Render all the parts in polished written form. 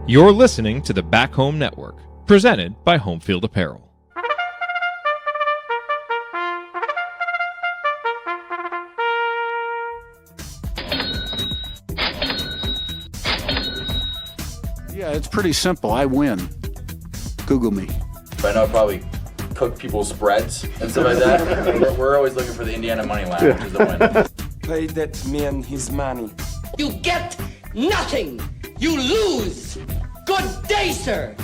You're listening to the Back Home Network, presented by Home Field Apparel. Yeah, it's pretty simple. I win. Google me. I know I probably cook people's spreads and stuff like that. We're always looking for the Indiana money line, which is the win. Pay that man his money. You get nothing. You lose. Good day, sir.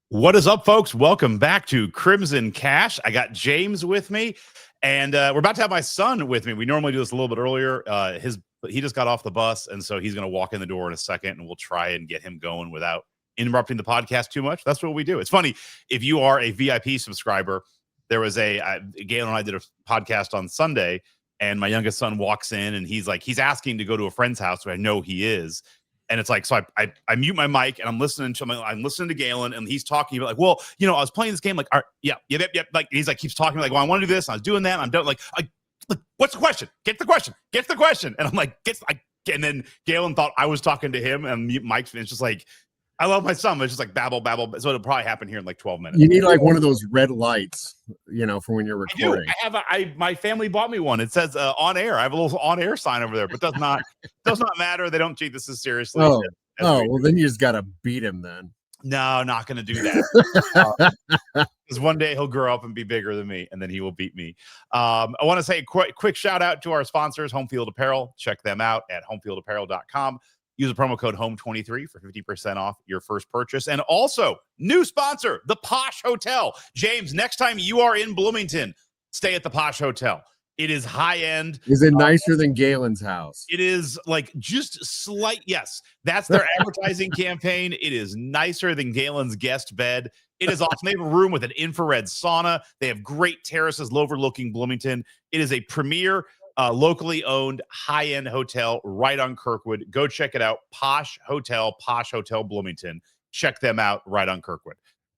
What is up, folks? Welcome back to Crimson Cash. I got James with me, and we're about to have my son with me. We normally do this a little bit earlier. He just got off the bus, and so he's going to walk in the door in a second, and we'll try and get him going without interrupting the podcast too much. That's what we do. It's funny. If you are a VIP subscriber, there was Gail and I did a podcast on Sunday, and my youngest son walks in, and he's asking to go to a friend's house, where I know he is. And it's like, so I mute my mic, and I'm listening to Galen, and he's talking about, like, well, you know, I was playing this game, like, yep. Like, he's like, keeps talking, like, well, I want to do this, and I was doing that, and I'm done. Like, what's the question? Get the question. And I'm like, and then Galen thought I was talking to him, and Mike's, it's just like, I love my son, but it's just like babble. So it'll probably happen here in like 12 minutes. You need like one of those red lights, you know, for when you're recording. My family bought me one. It says on air. I have a little on air sign over there, but does not matter. They don't treat this as seriously. Well, then you just got to beat him then. No, not going to do that. Because one day he'll grow up and be bigger than me, and then he will beat me. I want to say a quick shout out to our sponsors, Home Field Apparel. Check them out at homefieldapparel.com. Use the promo code HOME23 for 50% off your first purchase. And also, new sponsor, the Posh Hotel. James, next time you are in Bloomington, stay at the Posh Hotel. It is high end. Is it nicer than Galen's house? It is like just slight. Yes, that's their advertising campaign. It is nicer than Galen's guest bed. It is awesome. They have a room with an infrared sauna. They have great terraces overlooking Bloomington. It is a premier, locally owned high-end hotel right on Kirkwood. Go check it out. Posh Hotel Bloomington. Check them out right on Kirkwood.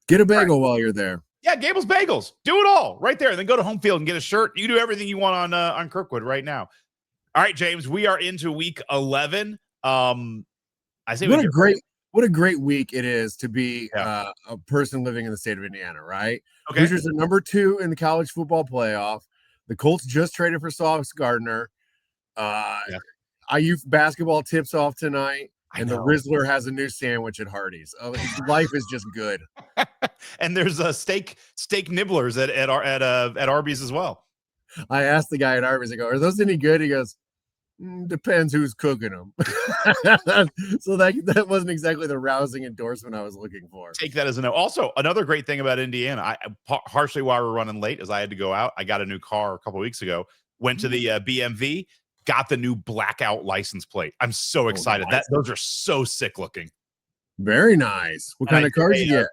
Get a bagel while you're there. Yeah, Gable's Bagels. Do it all right there. And then go to Home Field and get a shirt. You do everything you want on Kirkwood right now. All right, James, we are into week 11. I say what a great week it is to be a person living in the state of Indiana, right? Okay. Hoosiers are number 2 in the college football playoff. The Colts just traded for Sauce Gardner. IU basketball tips off tonight. And the Rizzler has a new sandwich at Hardee's. His life is just good. And there's a steak nibblers at Arby's as well. I asked the guy at Arby's, I go, are those any good? He goes, depends who's cooking them. So that wasn't exactly the rousing endorsement I was looking for. Take that as a no. Also, another great thing about Indiana, partially why we're running late is I had to go out. I got a new car a couple weeks ago, went to the BMV, got the new blackout license plate. I'm so excited. Nice. Those are so sick looking. Very nice. What kind of cards you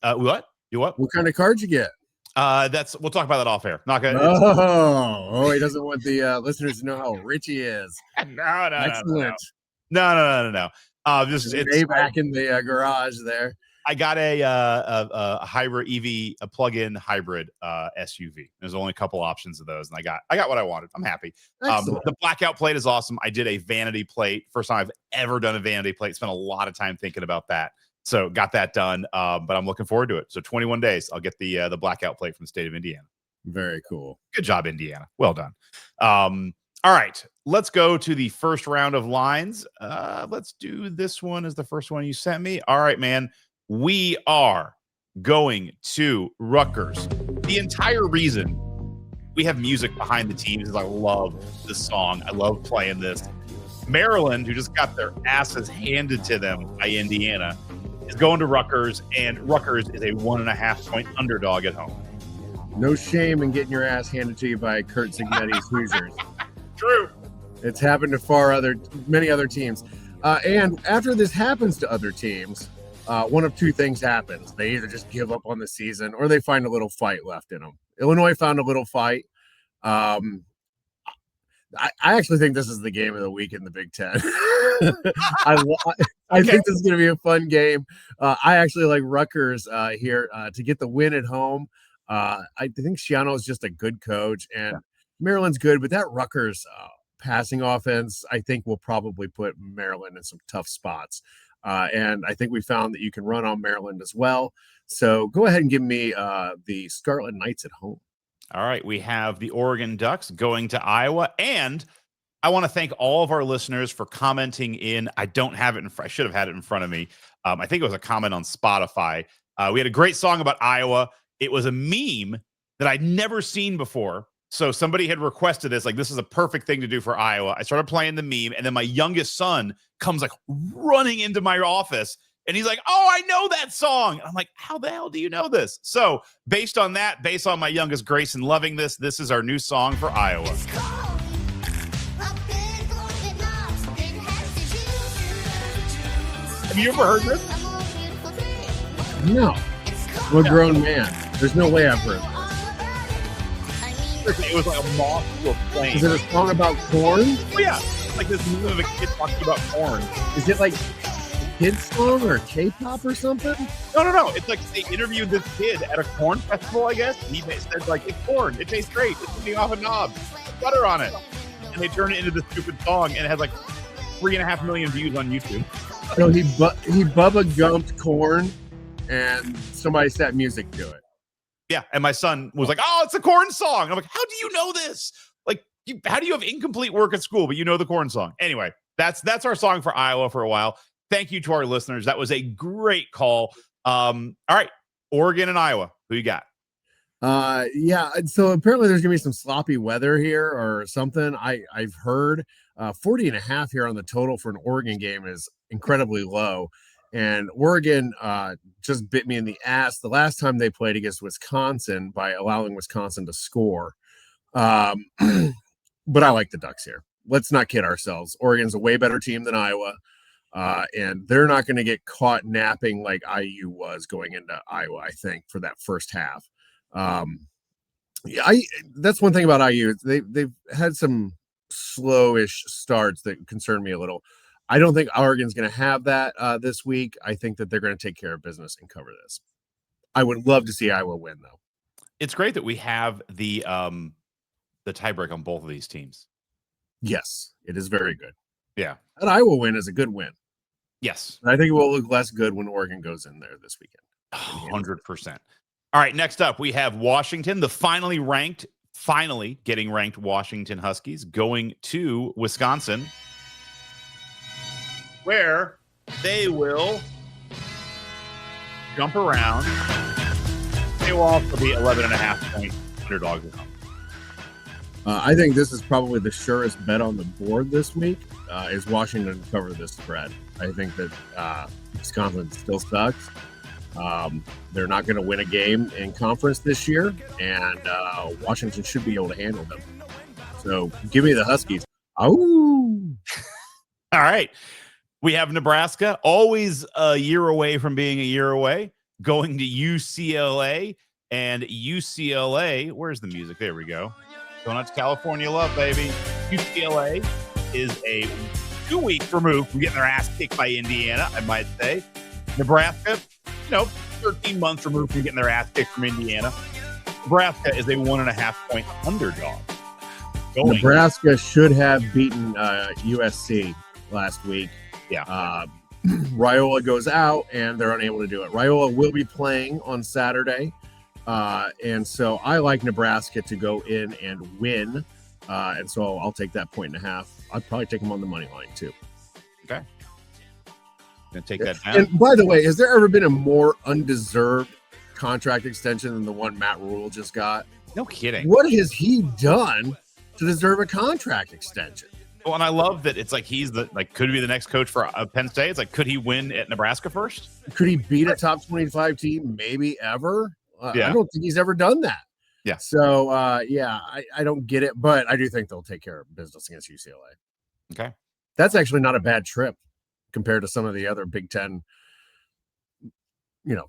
get? What? You what? What kind of cards you get? We'll talk about that off air. Not gonna. Oh, he doesn't want the listeners to know how rich he is. No. Excellent. No. Just it's back in the garage there. I got a hybrid EV, a plug-in hybrid SUV. There's only a couple options of those, and I got what I wanted. I'm happy. The blackout plate is awesome. I did a vanity plate. First time I've ever done a vanity plate. Spent a lot of time thinking about that. So got that done. But I'm looking forward to it. So 21 days, I'll get the blackout plate from the state of Indiana. Very cool. Good job, Indiana. Well done. All right, let's go to the first round of lines. Let's do this one as the first one you sent me. All right, man. We are going to Rutgers. The entire reason we have music behind the teams is I love this song. I love playing this. Maryland, who just got their asses handed to them by Indiana, is going to Rutgers, and Rutgers is a 1.5-point underdog at home. No shame in getting your ass handed to you by Kurt Cignetti's Hoosiers. True. It's happened to many other teams. And after this happens to other teams, one of two things happens. They either just give up on the season or they find a little fight left in them. Illinois found a little fight. I actually think this is the game of the week in the Big Ten. I think this is going to be a fun game. I actually like Rutgers here to get the win at home. I think Schiano is just a good coach, and Maryland's good, but that Rutgers passing offense, I think will probably put Maryland in some tough spots. And I think we found that you can run on Maryland as well. So go ahead and give me the Scarlet Knights at home. All right. We have the Oregon Ducks going to Iowa. And I want to thank all of our listeners for commenting in. I don't have it I should have had it in front of me. I think it was a comment on Spotify. We had a great song about Iowa. It was a meme that I'd never seen before. So somebody had requested this, like, this is a perfect thing to do for Iowa. I started playing the meme, and then my youngest son comes like running into my office, and he's like, oh, I know that song. And I'm like, how the hell do you know this? So based on that, based on my youngest Grayson loving this, this is our new song for Iowa. Have you ever heard this? No. I'm a grown man. There's no way I've heard this. It was like a moth to a plane. Is it a song about corn? Oh, yeah. Like this meme of a kid talking about corn. Is it like a kid's song or K-pop or something? No. It's like they interviewed this kid at a corn festival, I guess. And he said, like, it's corn. It tastes great. It's eating off a knob. There's butter on it. And they turned it into this stupid song, and it has like 3.5 million views on YouTube. So he Bubba Gumped corn, and somebody set music to it. Yeah, and my son was like, oh, it's a corn song. And I'm like, how do you know this? Like, how do you have incomplete work at school, but you know the corn song? Anyway, that's our song for Iowa for a while. Thank you to our listeners. That was a great call. All right, Oregon and Iowa. Who you got? Yeah, so apparently there's gonna be some sloppy weather here or something. I've heard 40.5 here on the total for an Oregon game is incredibly low. And Oregon just bit me in the ass the last time they played against Wisconsin by allowing Wisconsin to score. But I like the Ducks here. Let's not kid ourselves. Oregon's a way better team than Iowa, and they're not going to get caught napping like IU was going into Iowa, I think, for that first half. That's one thing about IU. They've had some slowish starts that concern me a little. I don't think Oregon's going to have that this week. I think that they're going to take care of business and cover this. I would love to see Iowa win, though. It's great that we have the tiebreak on both of these teams. Yes, it is very good. Yeah. An Iowa win is a good win. Yes. And I think it will look less good when Oregon goes in there this weekend. 100%. All right, next up, we have Washington, the finally getting ranked Washington Huskies, going to Wisconsin, where they will jump around. They will also be 11.5-point underdogs at home. I think this is probably the surest bet on the board this week is Washington to cover this spread. I think that Wisconsin still sucks. They're not going to win a game in conference this year, and Washington should be able to handle them. So give me the Huskies. Oh, all right. We have Nebraska, always a year away from being a year away, going to UCLA. And UCLA, where's the music? There we go. Going out to California love, baby. UCLA is a 2 weeks removed from getting their ass kicked by Indiana, I might say. Nebraska, 13 months removed from getting their ass kicked from Indiana. Nebraska is a 1.5-point underdog. Nebraska should have beaten USC last week. Yeah. Raiola goes out, and they're unable to do it. Raiola will be playing on Saturday, and so I like Nebraska to go in and win, and so I'll take that 1.5. I'd probably take them on the money line too. Okay. Gonna take that down. And by the way, has there ever been a more undeserved contract extension than the one Matt Rule just got? No kidding. What has he done to deserve a contract extension? Well, and I love that it's like he's could be the next coach for Penn State. It's like, could he win at Nebraska first? Could he beat a top 25 team maybe ever? Yeah. I don't think he's ever done that. Yeah. So, I don't get it, but I do think they'll take care of business against UCLA. Okay. That's actually not a bad trip compared to some of the other Big Ten,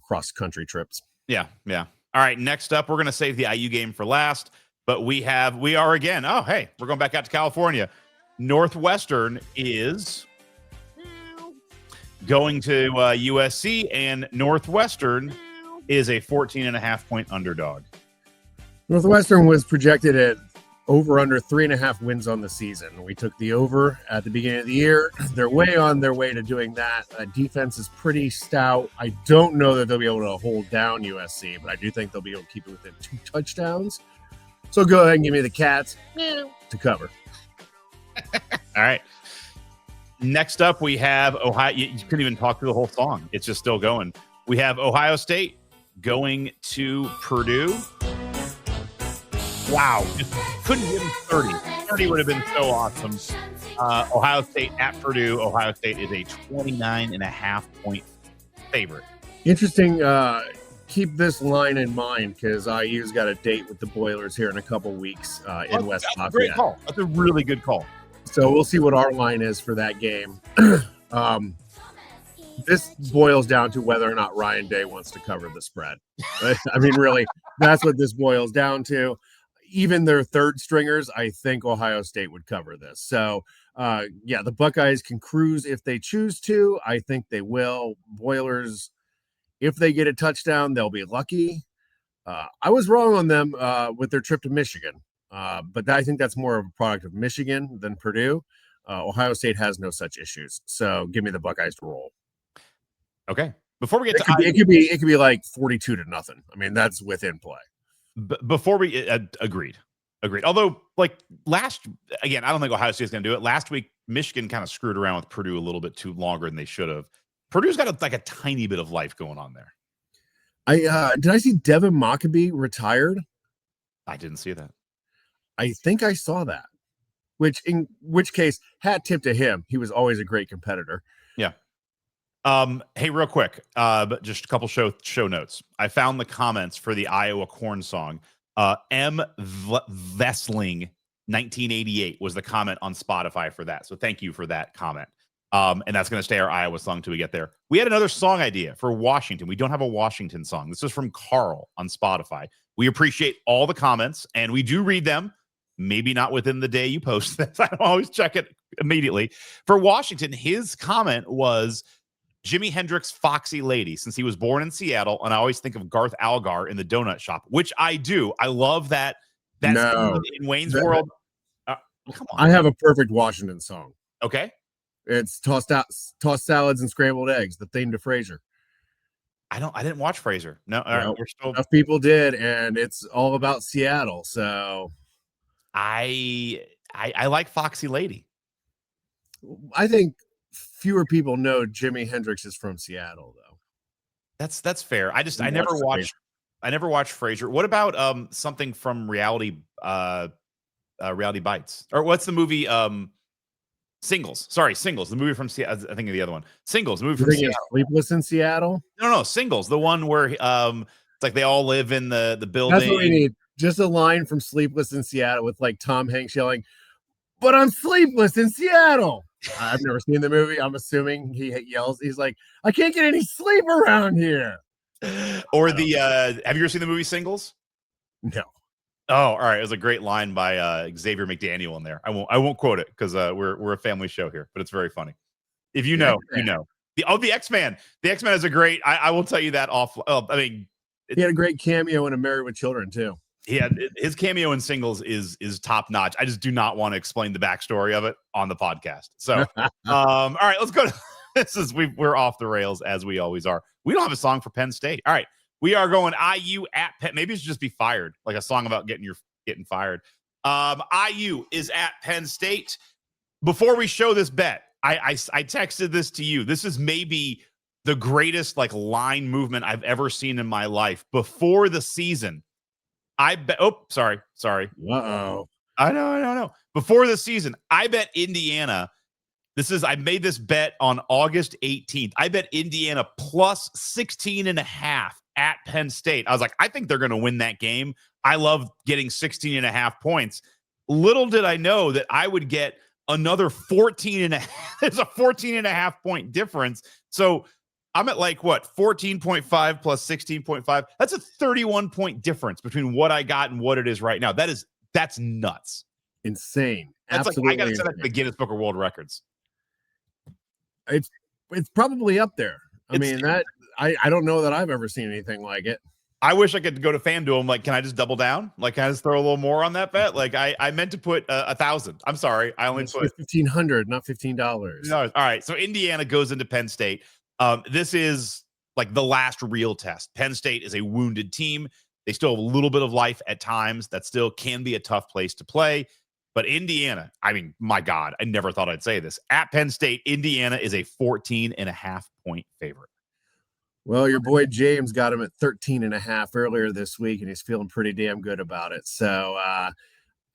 cross-country trips. Yeah. All right, next up, we're going to save the IU game for last, but we are again. Oh, hey, we're going back out to California. Northwestern is going to USC, and Northwestern is a 14.5-point underdog. Northwestern was projected at over under 3.5 wins on the season. We took the over at the beginning of the year. They're way on their way to doing that. Defense is pretty stout. I don't know that they'll be able to hold down USC, but I do think they'll be able to keep it within 2 touchdowns. So go ahead and give me the Cats to cover. All right. Next up, we have Ohio. You couldn't even talk through the whole song. It's just still going. We have Ohio State going to Purdue. Wow. Just couldn't give them 30. 30 would have been so awesome. Ohio State at Purdue. Ohio State is a 29.5-point favorite. Interesting. Keep this line in mind because IU's got a date with the Boilers here in a couple weeks in West Lafayette. That's a great call. That's a really good call. So we'll see what our line is for that game. This boils down to whether or not Ryan Day wants to cover the spread. I mean, really, that's what this boils down to. Even their third stringers, I think Ohio State would cover this. So, yeah, the Buckeyes can cruise if they choose to. I think they will. Boilers, if they get a touchdown, they'll be lucky. I was wrong on them with their trip to Michigan, but I think that's more of a product of Michigan than Purdue. Ohio State has no such issues. So give me the Buckeyes to roll. Okay. Before we get it could be like 42-0. I mean, that's within play. Before we agreed. Although, like again, I don't think Ohio State's going to do it. Last week, Michigan kind of screwed around with Purdue a little bit too longer than they should have. Purdue's got a tiny bit of life going on there. Did I see Devin Mockabee retired? I didn't see that. I think I saw that. In which case, hat tip to him. He was always a great competitor. Yeah. Hey, real quick, but just a couple show notes. I found the comments for the Iowa corn song. M. Vesling 1988 was the comment on Spotify for that. So thank you for that comment. And that's going to stay our Iowa song till we get there. We had another song idea for Washington. We don't have a Washington song. This is from Carl on Spotify. We appreciate all the comments, and we do read them. Maybe not within the day you post this. I don't always check it immediately. For Washington, his comment was Jimi Hendrix' Foxy Lady, since he was born in Seattle, and I always think of Garth Algar in the Donut Shop, which I do. I love that. That's in Wayne's World. Come on. I have a perfect Washington song. Okay. It's tossed salads and scrambled eggs, the theme to Frasier. I didn't watch Frasier. No, all right, we're still. Enough people did, and it's all about Seattle. So I like Foxy Lady. I think fewer people know Jimi Hendrix is from Seattle, though. That's fair. I never watched Frasier. What about something from Reality Bites? Or what's the movie Singles? Sorry, Singles. The movie from Seattle. I think of the other one. Singles, the movie from Seattle. Sleepless in Seattle? No, Singles. The one where it's like they all live in the building. That's what we need. Just a line from Sleepless in Seattle with like Tom Hanks yelling, "But I'm sleepless in Seattle." I've never seen the movie. I'm assuming he yells. He's like, "I can't get any sleep around here." Or have you ever seen the movie Singles? No. Oh, all right. It was a great line by Xavier McDaniel in there. I won't quote it because we're a family show here, but it's very funny. If you know, you know. The X-Man. The X-Man is a great. I will tell you that off. He had a great cameo in A Married with Children too. His cameo in Singles is top notch. I just do not want to explain the backstory of it on the podcast. So, all right, let's go to we're off the rails as we always are. We don't have a song for Penn State. All right, we are going IU at Penn. Maybe it should just be fired, like a song about getting fired. IU is at Penn State. Before we show this bet, I texted this to you. This is maybe the greatest line movement I've ever seen in my life. Before the season, I bet. Oh, sorry. Uh-oh. I know. Before the season, I bet Indiana. I made this bet on August 18th. I bet Indiana plus 16.5 at Penn State. I was like, I think they're going to win that game. I love getting 16.5 points. Little did I know that I would get another 14.5. There's a 14.5 point difference. So I'm at 14.5 plus 16.5. That's a 31 point difference between what I got and what it is right now. That's nuts. Insane. That's absolutely. I got to set up the Guinness Book of World Records. It's probably up there. I don't know that I've ever seen anything like it. I wish I could go to FanDuel. I'm like, can I just double down? Like, can I just throw a little more on that bet? Like, I meant to put 1,000. I'm sorry, I only put $1,500, not $15. No, all right. So Indiana goes into Penn State. This is like the last real test. Penn State is a wounded team. They still have a little bit of life at times. That still can be a tough place to play. But Indiana, I mean, my God, I never thought I'd say this. At Penn State, Indiana is a 14.5-point favorite. Well, your boy James got him at 13.5 earlier this week, and he's feeling pretty damn good about it. So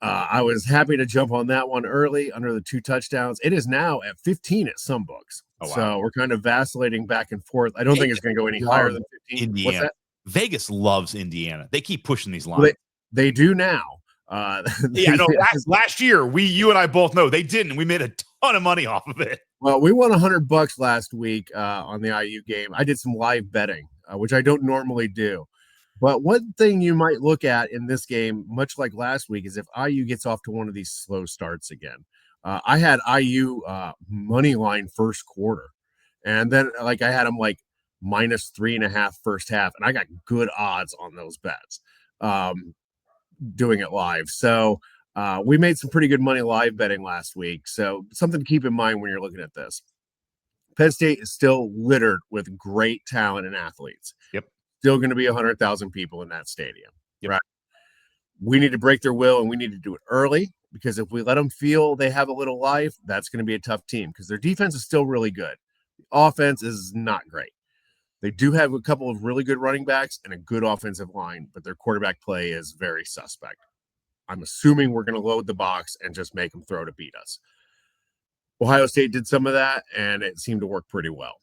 I was happy to jump on that one early under the 2 touchdowns. It is now at 15 at some books. Oh, wow. So we're kind of vacillating back and forth. I don't think it's going to go any higher than 15. Indiana. What's that? Vegas loves Indiana. They keep pushing these lines. Well, they do now. Yeah, no. Last year, you and I both know they didn't. We made a ton of money off of it. Well, we won $100 last week on the IU game. I did some live betting, which I don't normally do. But one thing you might look at in this game, much like last week, is if IU gets off to one of these slow starts again. I had IU money line first quarter, and then I had them like -3.5 first half, and I got good odds on those bets doing it live. So we made some pretty good money live betting last week. So something to keep in mind when you're looking at this. Penn State is still littered with great talent and athletes. Yep. Still going to be 100,000 people in that stadium. Yep. Right. We need to break their will, and we need to do it early, because if we let them feel they have a little life, that's going to be a tough team, because their defense is still really good. The offense is not great. They do have a couple of really good running backs and a good offensive line, but their quarterback play is very suspect. I'm assuming we're going to load the box and just make them throw to beat us. Ohio State did some of that, and it seemed to work pretty well.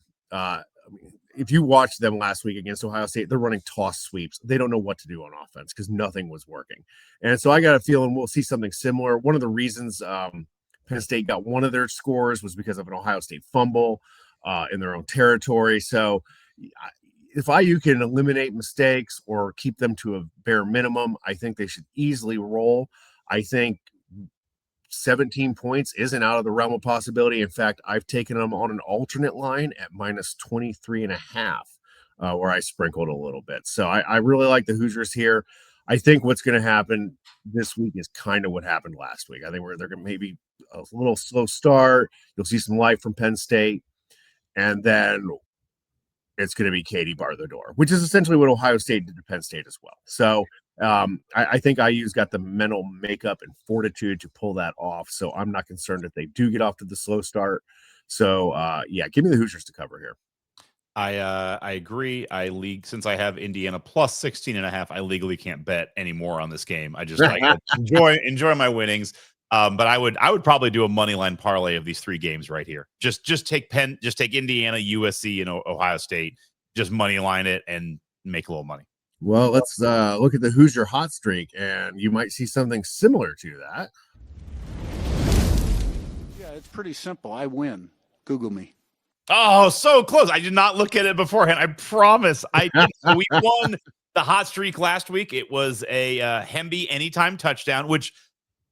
If you watched them last week against Ohio State, they're running toss sweeps. They don't know what to do on offense because nothing was working. And so I got a feeling we'll see something similar. One of the reasons Penn State got one of their scores was because of an Ohio State fumble in their own territory. So if IU can eliminate mistakes or keep them to a bare minimum, I think they should easily roll. I think 17 points isn't out of the realm of possibility. In fact, I've taken them on an alternate line at -23.5, where I sprinkled a little bit. So I really like the Hoosiers here. I think what's going to happen this week is kind of what happened last week. I think they're going to maybe a little slow start. You'll see some life from Penn State, and then it's going to be Katie bar the door, which is essentially what Ohio State did to Penn State as well. So I think IU's got the mental makeup and fortitude to pull that off. So I'm not concerned if they do get off to the slow start. So yeah, give me the Hoosiers to cover here. I agree. Since I have Indiana plus 16.5, I legally can't bet anymore on this game. I just enjoy my winnings. But I would probably do a money line parlay of these 3 games right here. Just take Indiana, USC, and Ohio State. Just money line it and make a little money. Well, let's look at the Hoosier Hot Streak, and you might see something similar to that. Yeah, it's pretty simple. I win. Google me. Oh, so close. I did not look at it beforehand. I promise. So we won the hot streak last week. It was a Hemby anytime touchdown, which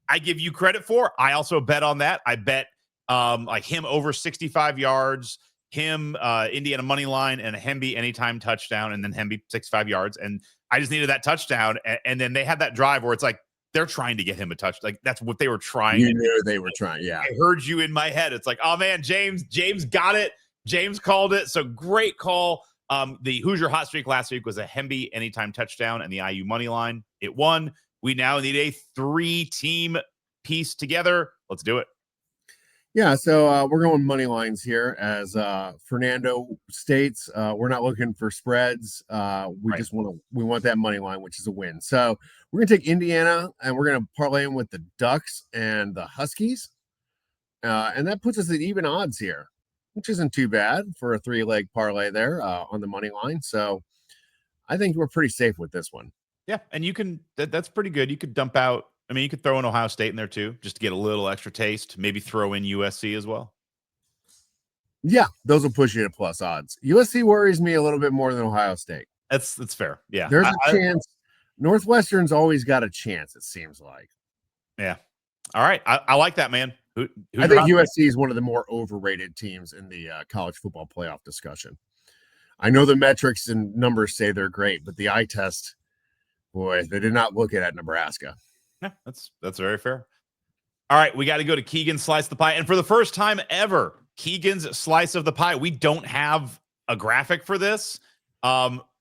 I give you credit for. I also bet on that. I bet like him over 65 yards, him Indiana money line, and a Hemby anytime touchdown, and then Hemby 65 yards. And I just needed that touchdown. And then they had that drive where it's like they're trying to get him a touch. Like that's what they were trying. You knew they were trying. Yeah. I heard you in my head. It's like, oh man, James got it. James called it. So great call. The Hoosier Hot Streak last week was a Hemby anytime touchdown and the IU money line. It won. We now need a 3-team piece together. Let's do it. Yeah, so we're going money lines here. As Fernando states, we're not looking for spreads. Just want that money line, which is a win. So we're gonna take Indiana and we're gonna parlay them with the Ducks and the Huskies, and that puts us at even odds here, which isn't too bad for a 3-leg parlay there on the money line. So I think we're pretty safe with this one. Yeah, and you can that's pretty good. You could dump out. I mean, you could throw in Ohio State in there too, just to get a little extra taste. Maybe throw in USC as well. Yeah, those will push you to plus odds. USC worries me a little bit more than Ohio State. That's fair. Yeah, there's a chance. Northwestern's always got a chance. It seems like. Yeah. All right, I like that, man. I think USC is one of the more overrated teams in the college football playoff discussion. I know the metrics and numbers say they're great, but the eye test, boy, they did not look at Nebraska. Yeah, that's very fair. All right, we got to go to Keegan's slice of the pie. And for the first time ever, Keegan's slice of the pie. We don't have a graphic for this.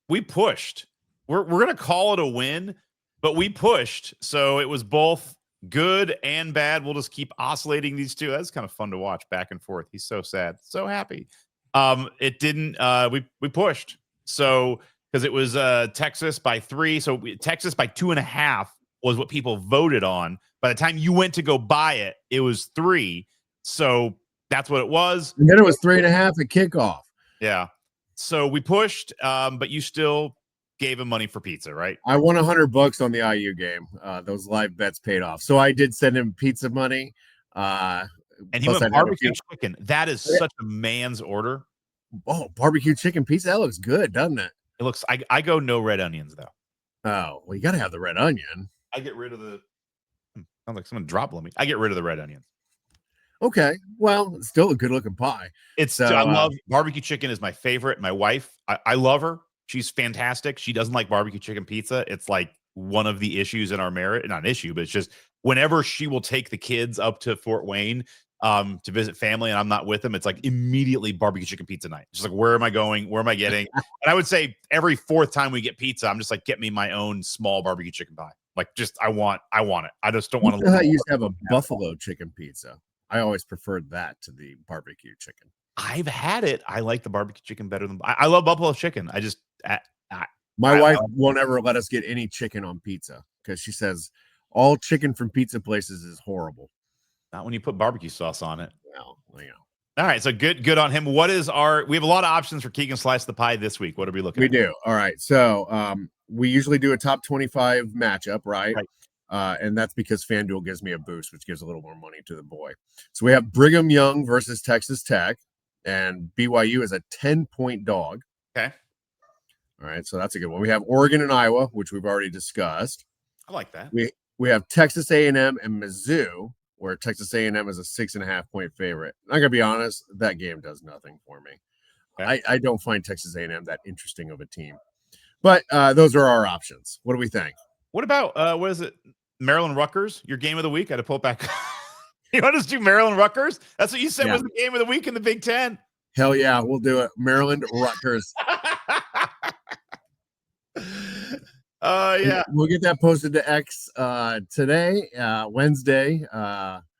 We pushed. We're going to call it a win, but we pushed. So it was both good and bad. We'll just keep oscillating these two. That's kind of fun to watch back and forth. He's so sad, so happy. It didn't, we pushed. So, because it was Texas by 3. So Texas by 2.5 was what people voted on. By the time you went to go buy it, it was 3. So that's what it was. And then it was 3.5 at kickoff. Yeah. So we pushed, but you still gave him money for pizza, right? I won $100 on the IU game. Those live bets paid off. So I did send him pizza money. And he went barbecue chicken. That is such a man's order. Oh, barbecue chicken pizza. That looks good, doesn't it? It looks, I go no red onions though. Oh, well, you got to have the red onion. I get rid of the, sounds like someone dropped on me. I get rid of the red onions. Okay. Well, it's still a good looking pie. It's, I love barbecue chicken is my favorite. My wife, I love her. She's fantastic. She doesn't like barbecue chicken pizza. It's like one of the issues in our marriage, not an issue, but it's just whenever she will take the kids up to Fort Wayne to visit family and I'm not with them, it's like immediately barbecue chicken pizza night. Just like, where am I going? Where am I getting? And I would say every 4th time we get pizza, I'm just like, get me my own small barbecue chicken pie. Like, just, I want it. I just don't want to. I used to have a buffalo chicken pizza. I always preferred that to the barbecue chicken. I've had it. I like the barbecue chicken better than, I love buffalo chicken. I just, my wife won't ever let us get any chicken on pizza because she says all chicken from pizza places is horrible. Not when you put barbecue sauce on it. Well, you know. All right, so good on him. What is we have a lot of options for Keegan Slice the Pie this week. What are we looking at? We do. All right. So we usually do a top 25 matchup, right? And that's because FanDuel gives me a boost, which gives a little more money to the boy. So we have Brigham Young versus Texas Tech, and BYU is a 10-point dog. Okay. All right, so that's a good one. We have Oregon and Iowa, which we've already discussed. I like that. We have Texas A&M and Mizzou, where Texas A&M is a 6.5-point favorite. I'm gonna be honest, that game does nothing for me. Okay. I don't find Texas A&M that interesting of a team, but those are our options. What do we think? What about what is it? Maryland Rutgers, your game of the week. I had to pull it back. You want us to do Maryland Rutgers? That's what you said was the game of the week in the Big Ten. Hell yeah, we'll do it. Maryland Rutgers. Yeah, we'll get that posted to X today, Wednesday.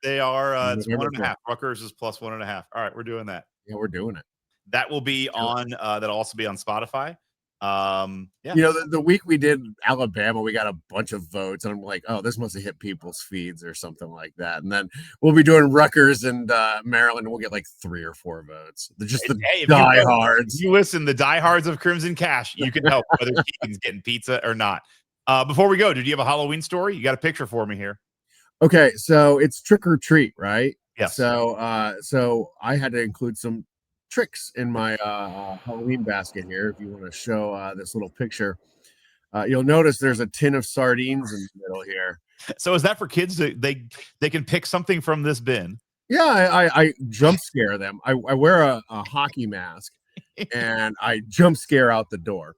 They are it's 1.5. Rutgers is plus 1.5. All right, we're doing that. Yeah, we're doing it. That will be on that'll also be on Spotify. Yeah, you know, the week we did Alabama, we got a bunch of votes, and I'm like, oh, this must have hit people's feeds or something like that. And then we'll be doing Rutgers and Maryland, and we'll get like 3 or 4 votes. They're just the diehards. You listen, the diehards of Crimson Cash. You can help whether Keegan's getting pizza or not. Before we go, did you have a Halloween story? You got a picture for me here. Okay, so it's trick or treat, right? Yes. So so I had to include some tricks in my Halloween basket here. If you want to show this little picture, you'll notice there's a tin of sardines in the middle here. So is that for kids that they can pick something from this bin? Yeah, I jump scare them. I wear a hockey mask and I jump scare out the door.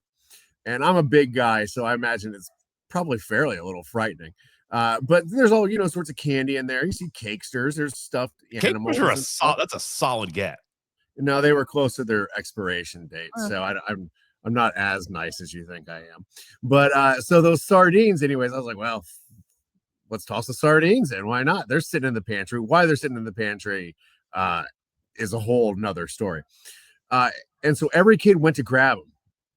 And I'm a big guy, so I imagine it's probably fairly a little frightening. But there's all sorts of candy in there. You see cakesters, there's stuffed animals. Cakesters are that's a solid get. No, they were close to their expiration date, so I'm not as nice as you think I am. But so those sardines, anyways, I was like, well, let's toss the sardines in. Why not? They're sitting in the pantry. Why they're sitting in the pantry is a whole nother story. And so every kid went to grab them.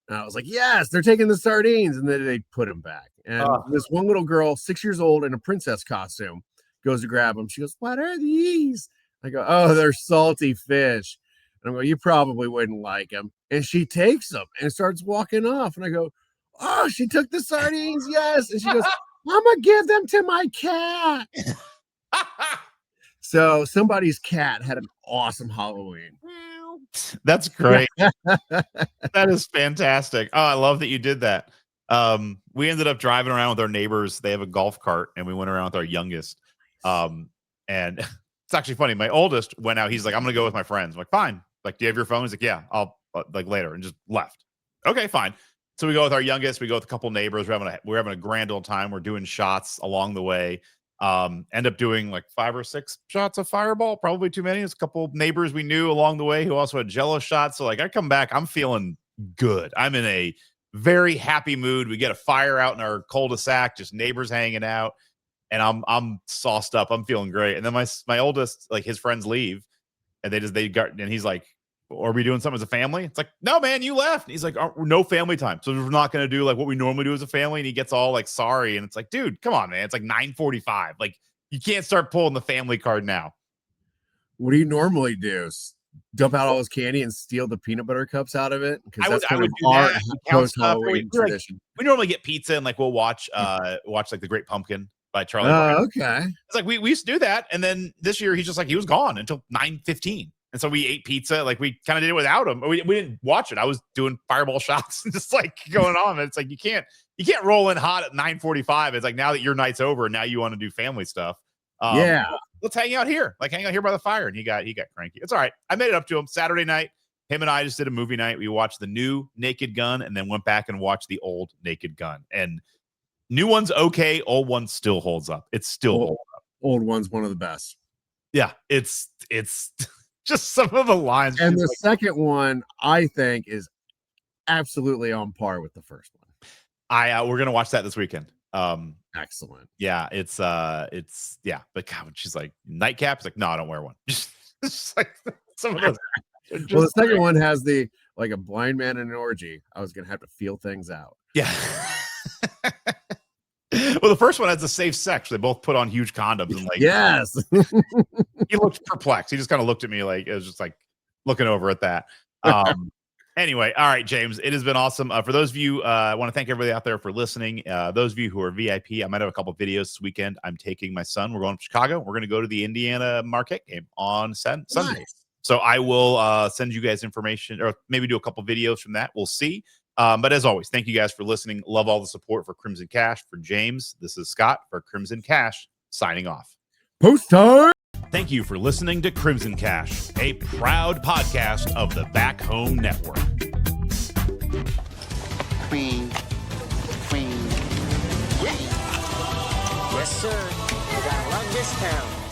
And I was like, yes, they're taking the sardines, and then they put them back. And this one little girl, 6 years old, in a princess costume, goes to grab them. She goes, "What are these?" I go, "Oh, they're salty fish." And I'm going, "You probably wouldn't like them." And she takes them and starts walking off. And I go, "Oh, she took the sardines." Yes. And she goes, "I'm going to give them to my cat." So somebody's cat had an awesome Halloween. That's great. That is fantastic. Oh, I love that you did that. We ended up driving around with our neighbors. They have a golf cart, and we went around with our youngest. And it's actually funny. My oldest went out. He's like, "I'm going to go with my friends." I'm like, "Fine." Like, "Do you have your phone?" He's like, "Yeah, I'll like later, and just left. Okay, fine. So we go with our youngest. We go with a couple neighbors. We're having a grand old time. We're doing shots along the way. End up doing like 5 or 6 shots of Fireball. Probably too many. There's a couple neighbors we knew along the way who also had Jello shots. So like I come back, I'm feeling good. I'm in a very happy mood. We get a fire out in our cul-de-sac, just neighbors hanging out, and I'm sauced up. I'm feeling great. And then my oldest, like his friends leave, and and he's like, are we doing something as a family? It's like, no, man, you left. And he's like, no family time. So we're not going to do like what we normally do as a family. And he gets all like sorry. And it's like, dude, come on, man. It's like 9:45. Like you can't start pulling the family card now. What do you normally do? Dump out all his candy and steal the peanut butter cups out of it? Because that's I would do our that. post-Halloween tradition. We normally get pizza and like we'll watch like The Great Pumpkin by Charlie. Okay. It's like we used to do that. And then this year he's just like, he was gone until 9:15. And so we ate pizza. Like we kind of did it without him. We didn't watch it. I was doing Fireball shots and just like going on. And it's like, you can't roll in hot at 9:45. It's like, now that your night's over, now you want to do family stuff. Let's hang out here. Like hang out here by the fire. And he got cranky. It's all right. I made it up to him Saturday night. Him and I just did a movie night. We watched the new Naked Gun and then went back and watched the old Naked Gun. And new one's okay. Old one still holds up. It's still holds up. Old one's one of the best. Yeah. It's just some of the lines. And the second one, I think, is absolutely on par with the first one. We're gonna watch that this weekend. Excellent. Yeah, it's yeah. But God, when she's like nightcap, it's like, no, I don't wear one. Just like some of those. Well, the second one has the like a blind man in an orgy. I was gonna have to feel things out. Yeah. Well, the first one has a safe sex. They both put on huge condoms and like, yes. He looked perplexed. He just kind of looked at me like it was just like looking over at that. Anyway, all right, James, it has been awesome. For those of you, I want to thank everybody out there for listening. Those of you who are VIP, I might have a couple of videos this weekend. I'm taking my son. We're going to Chicago. We're going to go to the Indiana Marquette game on Sunday. Nice. So I will send you guys information or maybe do a couple videos from that. We'll see. But as always, thank you guys for listening. Love all the support for Crimson Cash. For James, this is Scott for Crimson Cash signing off. Post time. Thank you for listening to Crimson Cash, a proud podcast of the Back Home Network. Queen. Yes, sir. You gotta love this town.